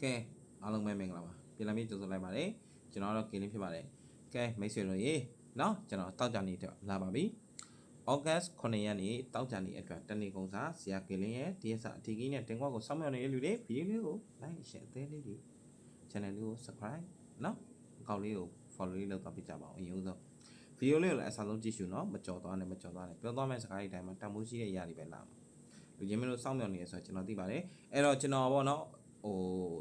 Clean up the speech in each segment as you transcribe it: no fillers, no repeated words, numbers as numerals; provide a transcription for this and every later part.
ကဲအားလုံးပဲမင်္ဂလာပါပြန်လာပြီးကြိုဆိုလိုက်ပါတယ်ကျွန်တော်တော့ကင်းလေးဖြစ်ပါတယ်ကဲမိတ်ဆွေတို့ရေနော်ကျွန်တော်တောက်ကြနေတော့လာပါပြီဩဂတ်9ရက်နေ့တောက်ကြနေအတွက်တနေ့ကုန်စားဆရာကင်းလေးရဲ့ဒီရက်စာအထီးကြီးနဲ့တင်ကွက်ကိုစောင့်မျှော်နေတဲ့လူတွေဗီဒီယိုလေးကို like share အသေးလေးတွေ channel လေးကို subscribe နော်အကောင့်လေးကို follow လေးလုပ်သွားပြကြပါအောင်အရင်ဆုံးဗီဒီယိုလေးကိုလည်းအစားဆုံးကြည့်ရှုနော်မကြော်သွားနဲ့ပြောသွားမယ့်စကားတွေတိုင်းမှာတန်ဖိုးရှိတဲ့အရာတွေပဲလာမှာလူချင်းမလို့စောင့်မျှော်နေရဆိုတော့ကျွန်တော်သိပါတယ်အဲ့တော့ကျွန်တော်ပေါ့နော်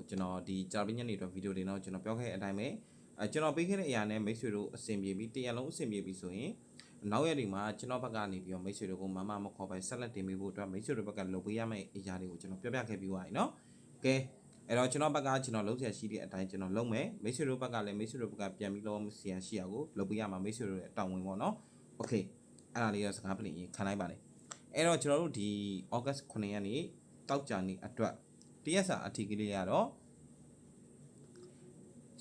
ကျွန်တော်ဒီကြာပင်းညနေအတွက်ဗီဒီယိုတွေတော့ကျွန်တော်ပြောခဲ့တဲ့အတိုင်းပဲကျွန်တော်ပေးခဲ့တဲ့အရာနဲ့မိတ်ဆွေတို့အဆင်ပြေပြီးတရားလုံးအဆင်ပြေပြီးဆိုရင်နောက်ရက်ဒီမှာကျွန်တော်ဘက်ကနေပြီးတော့မိတ်ဆွေတို့ကိုမမခေါ်ပဲဆက်လက်တင်ပေးဖို့အတွက်မိတ်ဆွေတို့ဘက်ကလုပ်ပေးရမယ့်အရာတွေကိုကျွန်တော်ပြောပြခဲ့ပြီးသွားပြီเนาะကဲအဲ့တော့ကျွန်တော်ဘက်ကကျွန်တော်လုံးဆရာရှိတဲ့အတိုင်းကျွန်တော်လုံးမယ်မိတ်ဆွေတို့ဘက်ကလည်းမိတ်ဆွေတို့ဘက်ကပြန်ပြီးလုံးဆရာရှိရကိုလုပ်ပေးရမှာမိတ်ဆွေတို့ရဲ့တောင်းဝင်ပေါ့เนาะโอเคအဲ့ဒါလေးတော့စကားပလင်ခံလိုက်ပါလေအဲ့တော့ကျွန်တော်တို့ဒီဩဂတ်9ရက်နေ့တောက်ကြနေ့အတွက်တရက်စာအထီးကလေးရတော့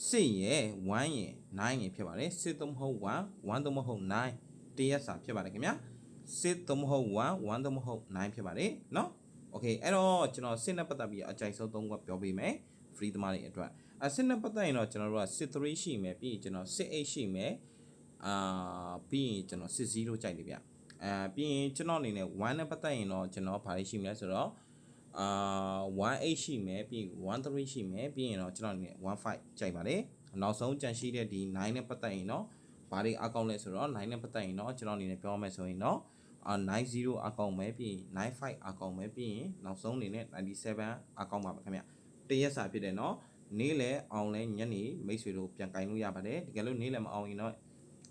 6ရယ်1ရယ်9ရယ်ဖြစ်ပါတယ်6သုံးမဟုတ်1 1သုံးမဟုတ်9တရက်စာဖြစ်ပါတယ်ခင်ဗျာ6သုံးမဟုတ်1 1သုံးမဟုတ်9ဖြစ်ပါတယ်เนาะโอเคအဲ့တော့ကျွန်တော်6နဲ့ပတ်သက်ပြီးအကြိုက်ဆုံး3ခုပြောပေးမယ် free သမားတွေအတွက်6နဲ့ပတ်သက်ရင်တော့ကျွန်တော်တို့က6 3ရှိမယ်ပြီးရင်ကျွန်တော်6 8ရှိမယ်ပြီးရင်ကျွန်တော်6 0ကြိုက်တယ်ဗျပြီးရင်ကျွန်တော်အနေနဲ့1နဲ့ပတ်သက်ရင်တော့ကျွန်တော်ဘာလေးရှိမလဲဆိုတော့18ရှိမယ်ပြီး13ရှိမယ်ပြီးရင်တော့ကျွန်တော်အနေနဲ့15ကြိုက်ပါတယ်နောက်ဆုံးကြံရှိတဲ့ဒီ9နဲ့ပတ်သက်ရင်တော့ဘာတွေအကောင့်လဲဆိုတော့9နဲ့ပတ်သက်ရင်တော့ကျွန်တော်အနေနဲ့ပြောမယ်ဆိုရင်တော့90အကောင့်ပဲပြီးရင်95အကောင့်ပဲပြီးရင်နောက်ဆုံးအနေနဲ့97အကောင့်ပါပဲခင်ဗျတရက်စာဖြစ်တယ်နော်နေ့လဲအောင်လဲညနေမိတ်ဆွေတို့ပြန်ကင်လို့ရပါတယ်တကယ်လို့နေ့လဲမအောင်ရင်တော့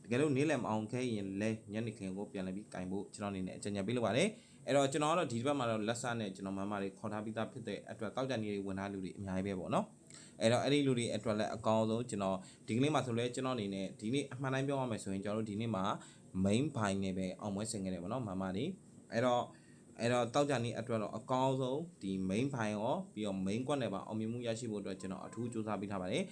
တကယ်လို့နေ့လဲမအောင်ခဲ့ရင်လဲညနေခင်းကိုပြန်လဲပြီးကင်ဖို့ကျွန်တော်အနေနဲ့အကြံဉာဏ်ပေးလိုပါတယ်အဲ့တော့ကျွန်တော်ကတော့ဒီဘက်မှာတော့လက်စနဲ့ကျွန်တော်မမတွေခေါ်ထားပြီးသားဖြစ်တဲ့အတွက်တောက်ကြနေတွေဝင်ထားလူတွေအများကြီးပဲပေါ့နော်အဲ့တော့အဲ့ဒီလူတွေအတွက်လည်းအကောင်းဆုံးကျွန်တော်ဒီကနေ့မှာဆိုလဲကျွန်တော်အနေနဲ့ဒီနေ့အမှန်တိုင်းပြောရမယ်ဆိုရင်ကျွန်တော်တို့ဒီနေ့မှာ main ဘိုင်းနဲ့ပဲအောင်ပွဲဆင်ခဲ့တယ်ပေါ့နော်မမတွေအဲ့တော့တောက်ကြနေအတွက်တော့အကောင်းဆုံးဒီ main ဘိုင်းရောပြီးတော့ main ကွက်နဲ့ပါအောင်မြင်မှုရရှိဖို့အတွက်ကျွန်တော်အထူးစူးစမ်းပေးထားပါတယ်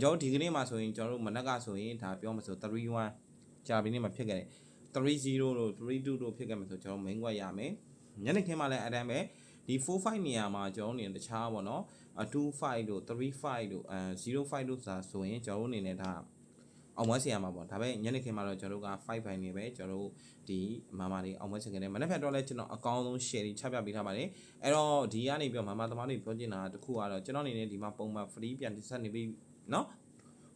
ကျွန်တော်ဒီကနေ့မှာဆိုရင်ကျွန်တော်တို့မနက်ကဆိုရင်ဒါပြောမှဆို3-1ကြာပြီးနေ့မှာဖြစ်ခဲ့တယ်3-0တို့3-2တို့ဖြစ်ခဲ့မှာဆိုကျွန်တော် main ကွက်ရမယ်ညနေခင်းမှလည်းအတန်းပဲဒီ4-5နေရာမှာကျွန်တော်အနေနဲ့တခြားပေါ့နော်2-5တို့3-5တို့0-5တို့ဆိုရင်ကျွန်တော်အနေနဲ့ဒါအောင်ပွဲဆရာမှာပေါ့ဒါပေမဲ့ညနေခင်းမှာတော့ကျွန်တော်တို့က5-5နေပဲကျွန်တော်တို့ဒီမမတွေအောင်ပွဲဆင်ခဲ့တယ်မနေ့ဖက်တော့လဲကျွန်တော်အကောင်းဆုံး share တွေချပြပေးထားပါတယ်အဲ့တော့ဒီကနေပြီးမမသမားတွေပြောချင်တာတခုကတော့ကျွန်တော်အနေနဲ့ဒီမှာပုံမှန် free ပြန်တင်ဆက်နေပြီနော်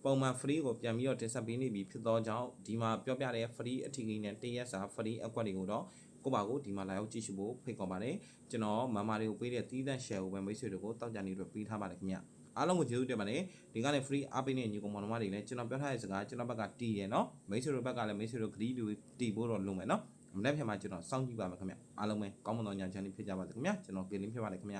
ပုံမှန် free ကိုပြန်ပြီးတော့တင်ဆက်ပေးနေပြီဖြစ်သောကြောင့်ဒီမှာပြောပြတဲ့ free အထီးကြီးနဲ့တရက်စာ free အကွက်တွေကိုတော့ကိုပါကိုဒီမှာလာရောက်ကြည့်ရှုဖို့ဖိတ်ခေါ်ပါတယ်ကျွန်တော်မမတွေကိုပေးတဲ့တီးသန့် share ကိုပဲမိတ်ဆွေတွေကိုတောက်ကြနေအတွက်ပေးထားပါတယ်ခင်ဗျအားလုံးကိုကျေးဇူးတင်ပါတယ်ဒီကနေ့ free အားပေးတဲ့ညီကောင်မောင်နှမတွေလည်းကျွန်တော်ပြောထားတဲ့စကားကျွန်တော်ဘက်ကတီးရယ်နော်မိတ်ဆွေတို့ဘက်ကလည်းမိတ်ဆွေတို့ဂရီးလူတီးဖို့တော့လုပ်မယ်နော်မနေ့ဖြန်မှာကျွန်တော်စောင့်ကြည့်ပါမယ်ခင်ဗျအားလုံးပဲကောင်းမွန်သောညချမ်းလေးဖြစ်ကြပါစေခင်ဗျကျွန်တော်ကင်းလေးဖြစ်ပါတယ်ခင်ဗျ